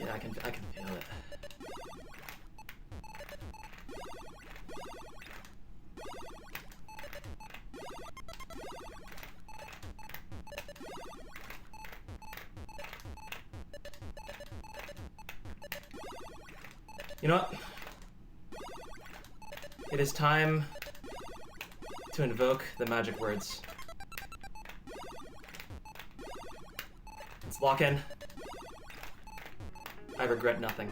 Yeah, I can feel it. You know what? It is time to invoke the magic words. Let's lock in. I regret nothing.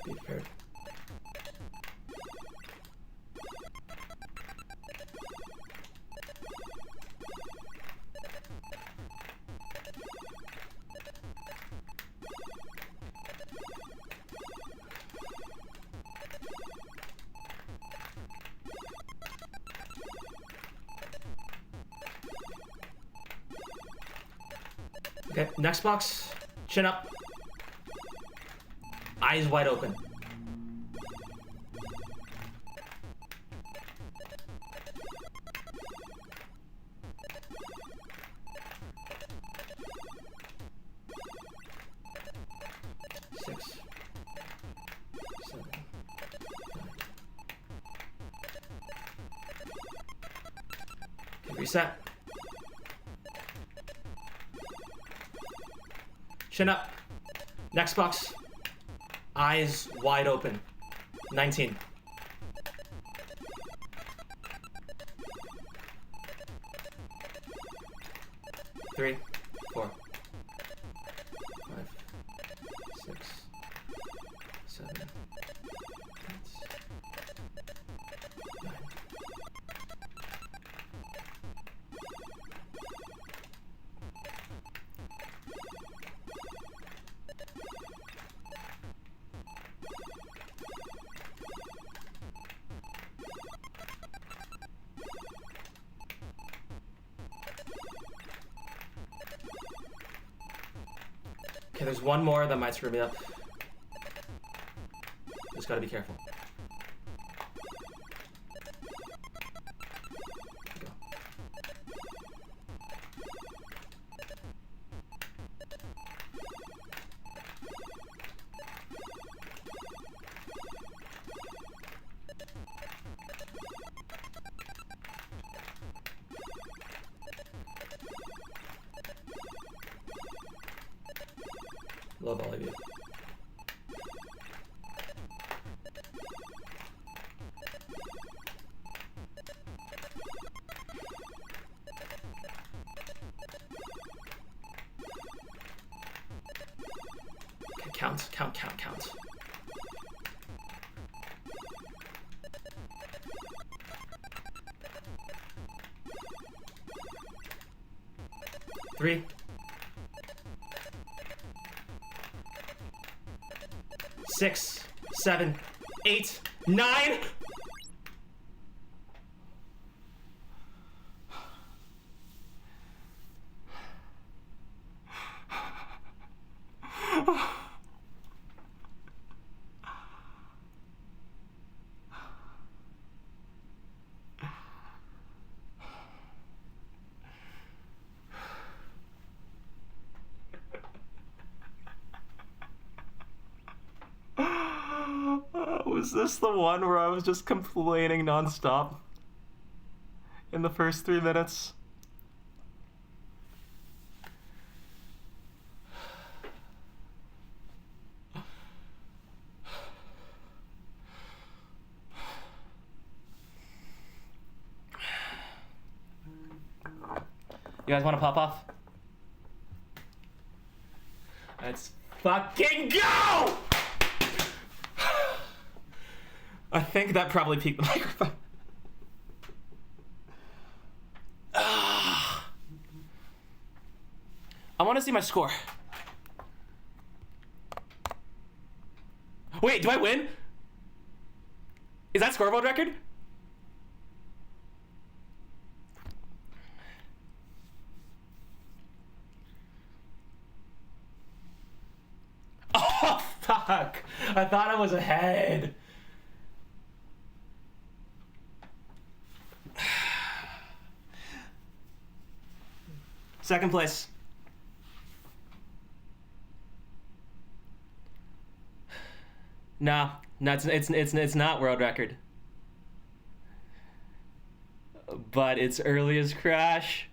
Be prepared. Okay, next box. Chin up. Eyes wide open. Six, 7, 9. Okay, reset. Chin up. Next box. Eyes wide open. 19. 3, 4, 5, 6, 7, 8, 9. Okay, there's one more that might screw me up. Just gotta be careful. Go. Love all of you. count, count, count, count. Three. 6, 7, 8, 9. Was this the one where I was just complaining nonstop in the first 3 minutes? You guys want to pop off? Let's fucking go! I think that probably peaked the microphone. I want to see my score. Wait, do I win? Is that scoreboard record? Oh, fuck. I thought I was ahead. Second place. No, it's not world record. But it's earliest crash.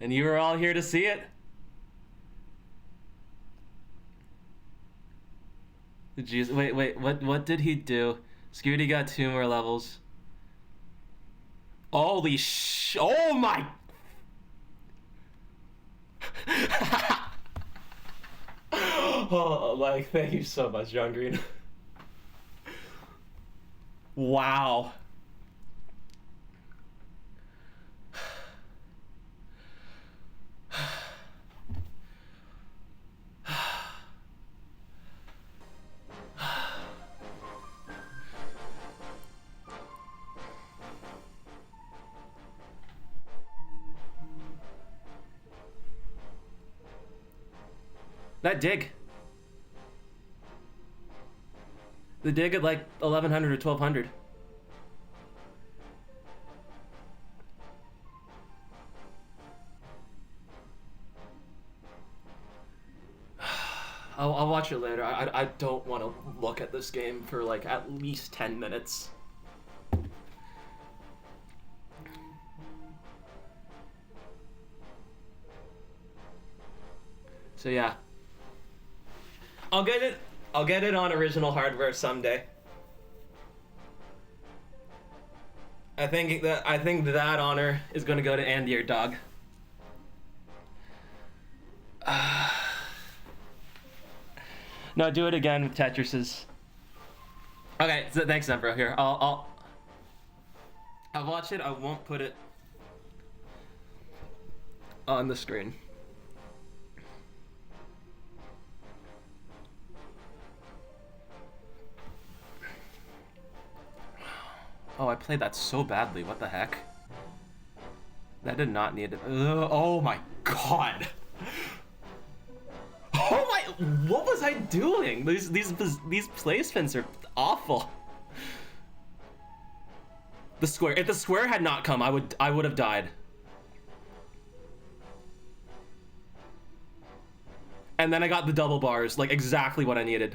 And you were all here to see it. Jeez, wait, what did he do? Scuti got 2 more levels. Holy oh my. Oh, like, thank you so much, John Green. Wow. That dig. The dig at like 1100 or 1200. I'll watch it later. I don't want to look at this game for like at least 10 minutes. So yeah. I'll get it on original hardware someday. I think that honor is going to go to Andy or Dog. No, do it again with Tetris's. Okay, so thanks, Emperor. Here, I'll watch it. I won't put it on the screen. Oh, I played that so badly. What the heck? That did not need it. Oh my god. Oh my, what was I doing? These placements are awful. The square. If the square had not come, I would have died. And then I got the double bars, like exactly what I needed.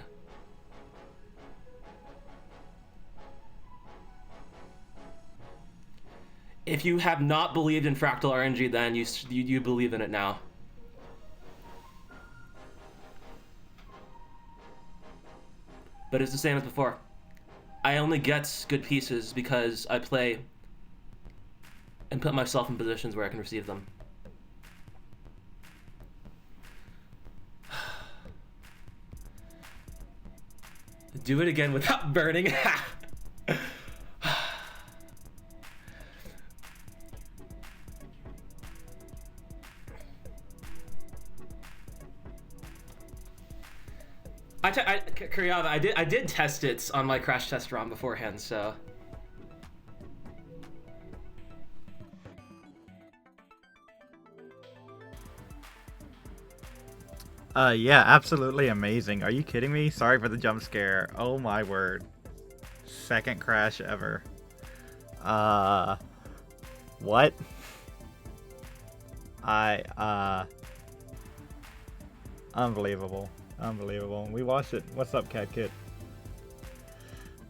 If you have not believed in fractal RNG, then you believe in it now. But it's the same as before. I only get good pieces because I play and put myself in positions where I can receive them. Do it again without burning. Kuryava, I did test it on my crash test ROM beforehand, so. Yeah, absolutely amazing. Are you kidding me? Sorry for the jump scare. Oh my word. Second crash ever. What? Unbelievable. Unbelievable. We watched it. What's up, Cat Kid?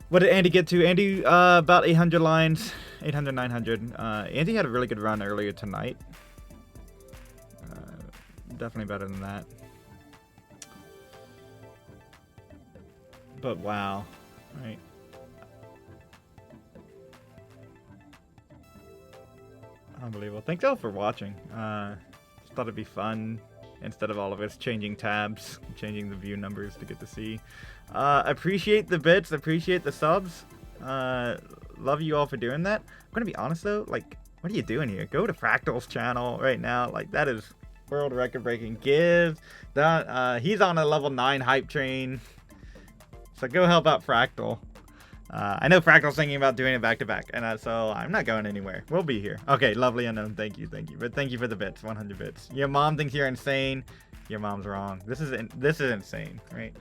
What did Andy get to? Andy, about 800 lines. 800, 900. Andy had a really good run earlier tonight. Definitely better than that. But wow. Right. Unbelievable. Thanks all for watching. Just thought it'd be fun instead of all of us changing tabs, changing the view numbers to get to see. Appreciate the bits, appreciate the subs. Love you all for doing that. I'm gonna be honest though, like, what are you doing here? Go to Fractal's channel right now. Like, that is world record breaking. Give that. He's on a level 9 hype train. So go help out Fractal. I know Fractal's thinking about doing it back to back, and so I'm not going anywhere. We'll be here. Okay, lovely unknown. Thank you. But thank you for the bits. 100 bits. Your mom thinks you're insane. Your mom's wrong. This is insane, right?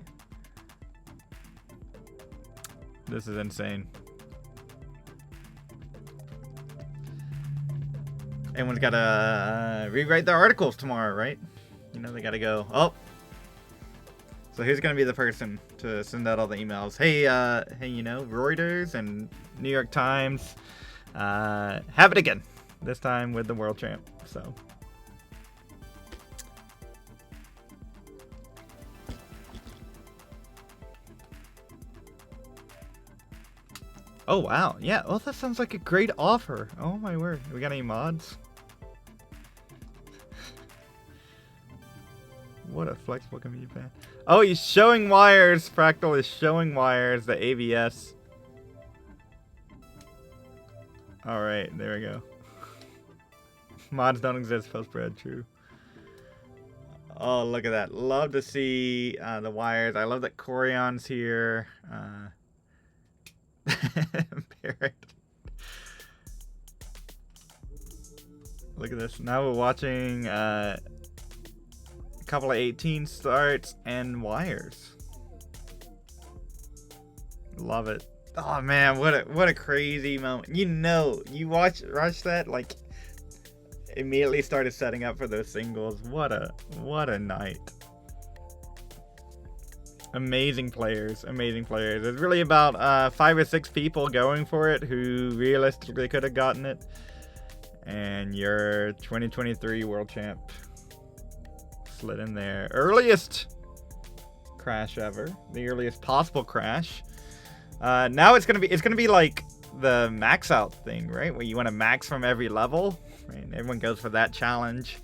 This is insane. Everyone's gotta rewrite their articles tomorrow, right? You know, they gotta go. Oh. So who's gonna be the person to send out all the emails? Hey, you know, Reuters and New York Times, have it again. This time with the world champ. So. Oh wow, yeah. Well, that sounds like a great offer. Oh my word. We got any mods? What a flexible community fan. Oh, he's showing wires. Fractal is showing wires. The ABS. Alright, there we go. Mods don't exist. Post-spread, true. Oh, look at that. Love to see the wires. I love that Corion's here. Parrot. Look at this. Now we're watching couple of 18 starts and wires. Love it. Oh man, what a crazy moment. You know, you watch that, like, immediately started setting up for those singles. What a night. Amazing players. There's really about 5 or 6 people going for it who realistically could have gotten it. And you're 2023 world champ. Slid in there. Earliest crash ever. The earliest possible crash. Now it's gonna be like the max out thing, right? Where you want to max from every level. Right? Everyone goes for that challenge.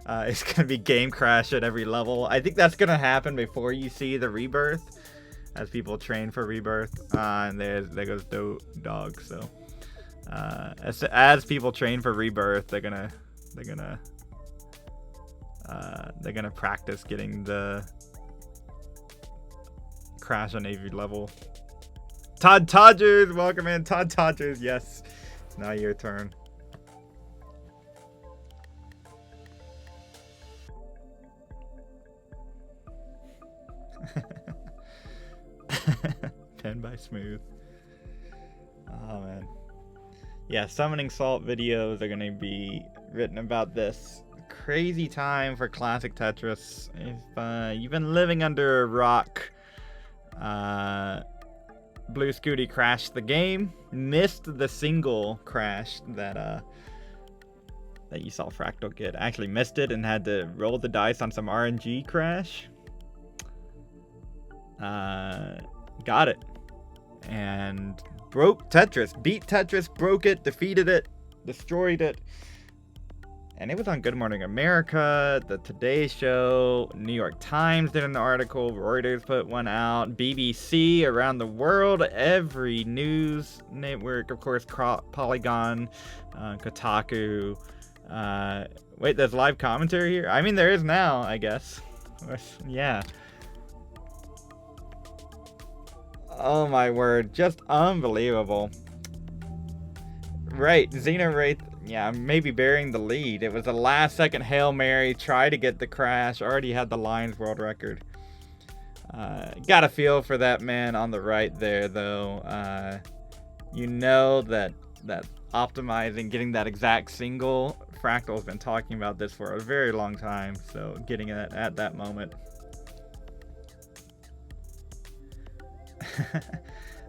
It's gonna be game crash at every level. I think that's gonna happen before you see the rebirth, as people train for rebirth. And there goes Dog. So as people train for rebirth, they're gonna practice getting the crash on every level. Todd Todgers, welcome in. Todd Todgers, yes. It's now your turn. Pen by Smooth. Oh man. Yeah, Summoning Salt videos are gonna be written about this. Crazy time for classic Tetris. If you've been living under a rock, Blue Scuti crashed the game, missed the single crash that you saw Fractal get. Actually missed it and had to roll the dice on some RNG crash. Got it and broke Tetris, beat Tetris, broke it, defeated it, destroyed it. And it was on Good Morning America, the Today Show, New York Times did an article, Reuters put one out, BBC, around the world, every news network, of course, Polygon, Kotaku. Wait, there's live commentary here? I mean, there is now, I guess. Yeah. Oh my word, just unbelievable. Right, Xenowraith, yeah, maybe bearing the lead. It was a last second Hail Mary, try to get the crash, already had the Lions world record. Got a feel for that man on the right there, though. You know that optimizing, getting that exact single, Fractal's been talking about this for a very long time, so getting it at that moment.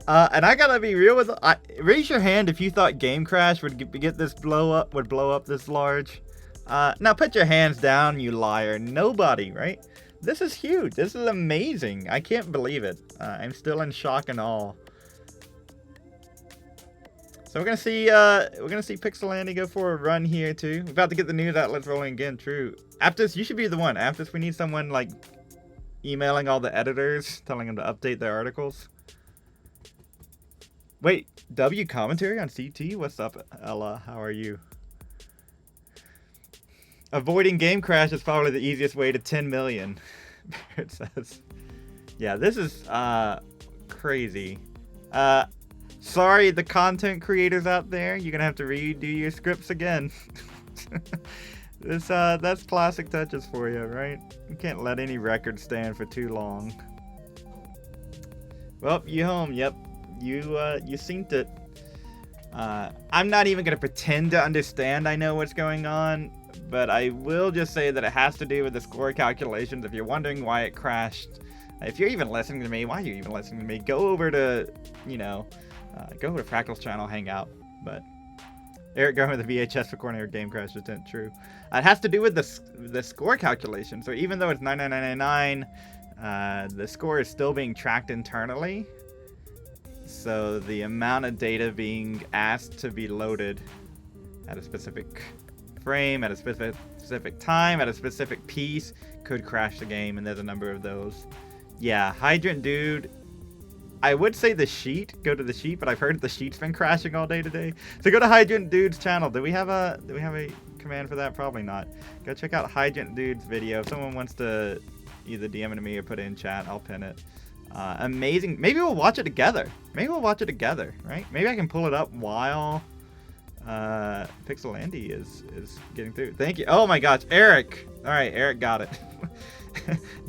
And I gotta be real with raise your hand if you thought Game Crash would get this blow up this large. Now put your hands down, you liar. Nobody, right? This is huge. This is amazing. I can't believe it. I'm still in shock and awe. So we're gonna see Pixelandi go for a run here too. We're about to get the news outlets rolling again. True. Aptus, you should be the one. Aptus, we need someone like emailing all the editors, telling them to update their articles. Wait, W commentary on CT? What's up, Ella? How are you? Avoiding Game Crash is probably the easiest way to 10 million. It says. Yeah, this is crazy. Sorry, the content creators out there. You're gonna have to redo your scripts again. That's classic touches for you, right? You can't let any record stand for too long. Well, you home. Yep. You synced it. I'm not even gonna pretend to understand I know what's going on, but I will just say that it has to do with the score calculations. If you're wondering why it crashed, if you're even listening to me, why are you even listening to me? Go over to, go over to Fractal's channel, hang out. But Eric going with the VHS recording or Game Crash isn't true. It has to do with the score calculation. So even though it's 99999, the score is still being tracked internally. So the amount of data being asked to be loaded at a specific frame, at a specific time, at a specific piece could crash the game, and there's a number of those. Yeah, Hydrant Dude. I would say the sheet. Go to the sheet, but I've heard the sheet's been crashing all day today. So go to Hydrant Dude's channel. Do we have a command for that? Probably not. Go check out Hydrant Dude's video. If someone wants to either DM it to me or put it in chat, I'll pin it. Amazing. Maybe we'll watch it together. Right? Maybe I can pull it up while Pixelandi is getting through. Thank you. Oh my gosh, Eric. All right, Eric got it.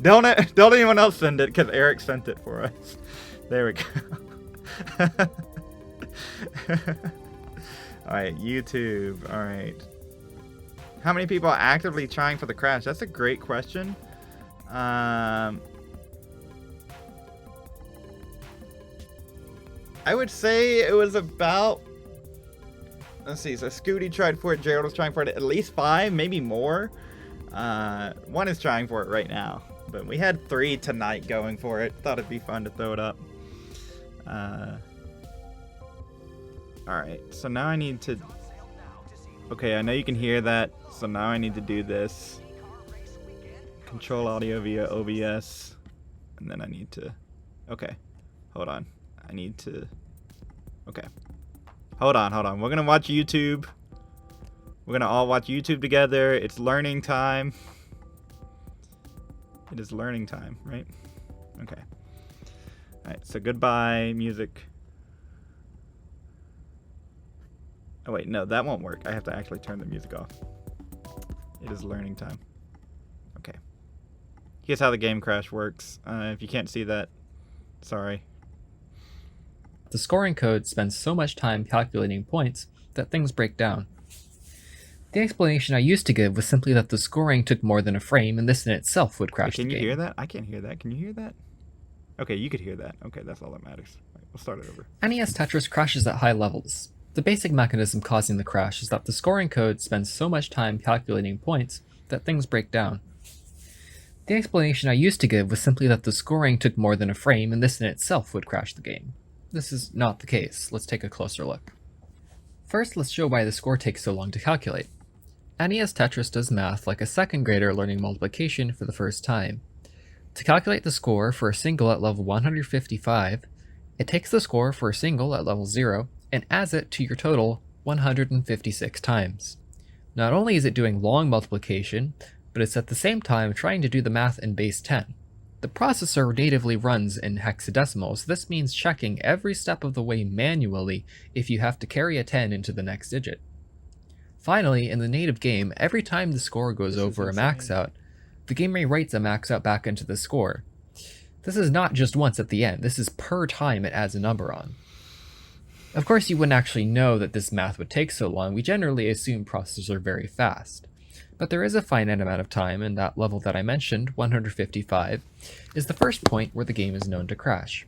Don't anyone else send it, because Eric sent it for us. There we go. All right, YouTube. All right. How many people are actively trying for the crash? That's a great question. I would say it was about, let's see, so Scuti tried for it, Gerald was trying for it, at least 5, maybe more. One is trying for it right now, but we had 3 tonight going for it. Thought it'd be fun to throw it up. Alright, so now I need to, okay, I know you can hear that, so now I need to do this. Control audio via OBS, and then I need to, okay, hold on. I need to, okay. Hold on. We're gonna watch YouTube. We're gonna all watch YouTube together. It's learning time. It is learning time, right? Okay. Alright, so goodbye, music. Oh wait, no, that won't work. I have to actually turn the music off. It is learning time. Okay. Here's how the Game Crash works. If you can't see that, sorry. The scoring code spends so much time calculating points that things break down. The explanation I used to give was simply that the scoring took more than a frame, and this in itself would crash the game. Can you hear that? I can't hear that. Can you hear that? Okay, you could hear that. Okay, that's all that matters. All right, we'll start it over. NES Tetris crashes at high levels. The basic mechanism causing the crash is that the scoring code spends so much time calculating points that things break down. The explanation I used to give was simply that the scoring took more than a frame, and this in itself would crash the game. This is not the case. Let's take a closer look. First, let's show why the score takes so long to calculate. NES Tetris does math like a second grader learning multiplication for the first time. To calculate the score for a single at level 155, it takes the score for a single at level 0 and adds it to your total 156 times. Not only is it doing long multiplication, but it's at the same time trying to do the math in base 10. The processor natively runs in hexadecimal, so this means checking every step of the way manually if you have to carry a 10 into the next digit. Finally, in the native game, every time the score goes over a max out, the game rewrites a max out back into the score. This is not just once at the end, this is per time it adds a number on. Of course, you wouldn't actually know that this math would take so long. We generally assume processors are very fast. But there is a finite amount of time, and that level that I mentioned, 155, is the first point where the game is known to crash.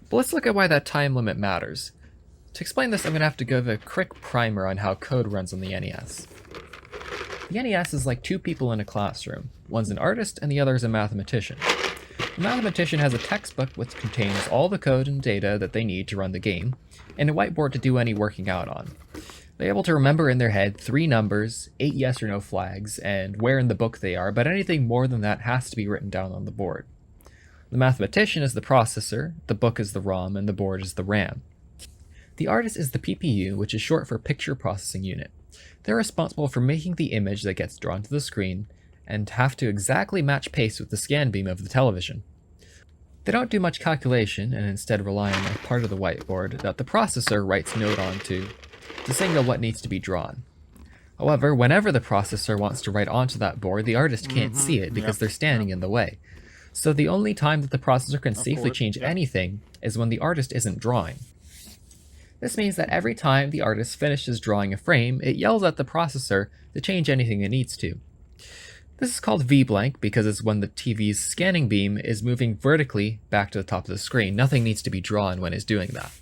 But let's look at why that time limit matters. To explain this, I'm going to have to give a quick primer on how code runs on the NES. The NES is like two people in a classroom. One's an artist and the other is a mathematician. The mathematician has a textbook which contains all the code and data that they need to run the game, and a whiteboard to do any working out on. They're able to remember in their head 3 numbers, 8 yes or no flags, and where in the book they are, but anything more than that has to be written down on the board. The mathematician is the processor, the book is the ROM, and the board is the RAM. The artist is the PPU, which is short for Picture Processing Unit. They're responsible for making the image that gets drawn to the screen, and have to exactly match pace with the scan beam of the television. They don't do much calculation, and instead rely on a part of the whiteboard that the processor writes note onto to signal what needs to be drawn. However, whenever the processor wants to write onto that board, the artist can't see it because they're standing in the way. So the only time that the processor can safely change anything is when the artist isn't drawing. This means that every time the artist finishes drawing a frame, it yells at the processor to change anything it needs to. This is called V-blank because it's when the TV's scanning beam is moving vertically back to the top of the screen. Nothing needs to be drawn when it's doing that.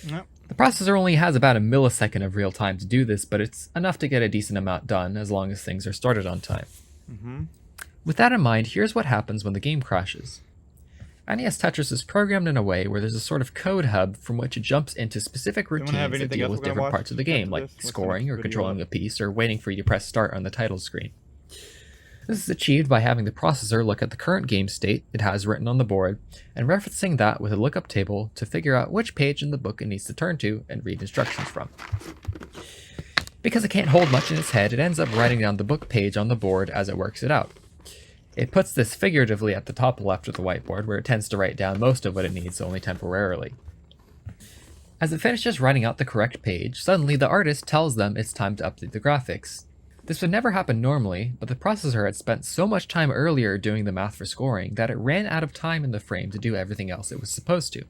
Yep. The processor only has about a millisecond of real time to do this, but it's enough to get a decent amount done as long as things are started on time. With that in mind, here's what happens when the game crashes. NES Tetris is programmed in a way where there's a sort of code hub from which it jumps into specific routines that deal with different parts of the game, like scoring or controlling a piece or waiting for you to press start on the title screen. This is achieved by having the processor look at the current game state it has written on the board, and referencing that with a lookup table to figure out which page in the book it needs to turn to and read instructions from. Because it can't hold much in its head, it ends up writing down the book page on the board as it works it out. It puts this figuratively at the top left of the whiteboard, where it tends to write down most of what it needs, only temporarily. As it finishes writing out the correct page, suddenly the artist tells them it's time to update the graphics. This would never happen normally, but the processor had spent so much time earlier doing the math for scoring that it ran out of time in the frame to do everything else it was supposed to.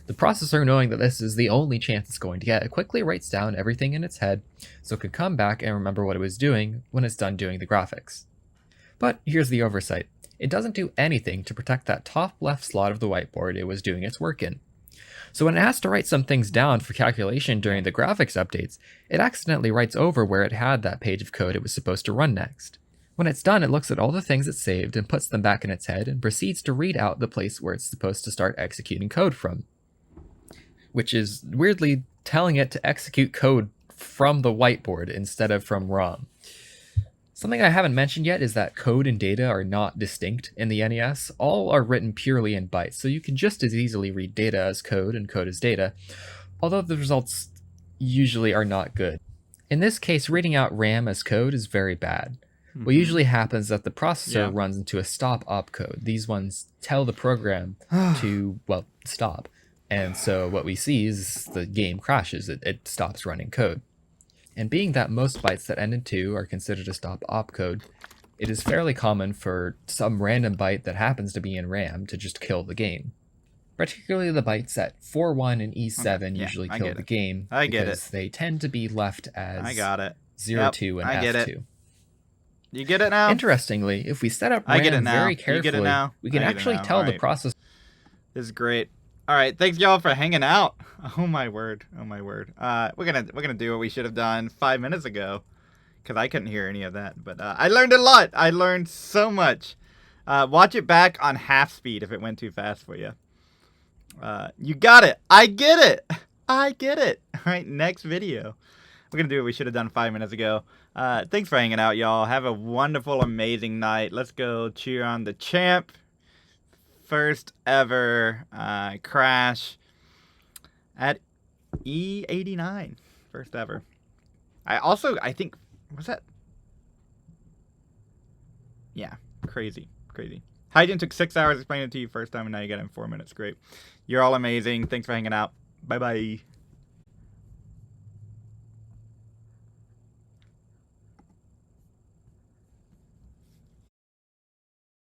The processor, knowing that this is the only chance it's going to get, it quickly writes down everything in its head so it could come back and remember what it was doing when it's done doing the graphics. But here's the oversight. It doesn't do anything to protect that top left slot of the whiteboard it was doing its work in. So when it has to write some things down for calculation during the graphics updates, it accidentally writes over where it had that page of code it was supposed to run next. When it's done, it looks at all the things it saved and puts them back in its head and proceeds to read out the place where it's supposed to start executing code from. Which is weirdly telling it to execute code from the whiteboard instead of from ROM. Something I haven't mentioned yet is that code and data are not distinct in the NES. All are written purely in bytes, so you can just as easily read data as code and code as data, although the results usually are not good. In this case, reading out RAM as code is very bad. What usually happens is that the processor runs into a stop opcode. These ones tell the program to, well, stop. And so what we see is the game crashes, it stops running code. And being that most bytes that end in 2 are considered a stop opcode, it is fairly common for some random byte that happens to be in RAM to just kill the game. Particularly the bytes at 41 and E7 usually kill the game because they tend to be left as 02 and F2. You get it now? Interestingly, if we set up RAM very carefully, we can actually tell the processor. This is great. All right, thanks y'all for hanging out. Oh my word, oh my word. We're gonna do what we should have done 5 minutes ago, because I couldn't hear any of that. But I learned a lot. I learned so much. Watch it back on half speed if it went too fast for you. You got it. I get it. I get it. All right, next video. We're gonna do what we should have done 5 minutes ago. Thanks for hanging out, y'all. Have a wonderful, amazing night. Let's go cheer on the champ. First ever crash at E89. First ever. I think, was that? Yeah, crazy. Hygiene took 6 hours explaining it to you first time, and now you got it in 4 minutes. Great. You're all amazing. Thanks for hanging out. Bye-bye.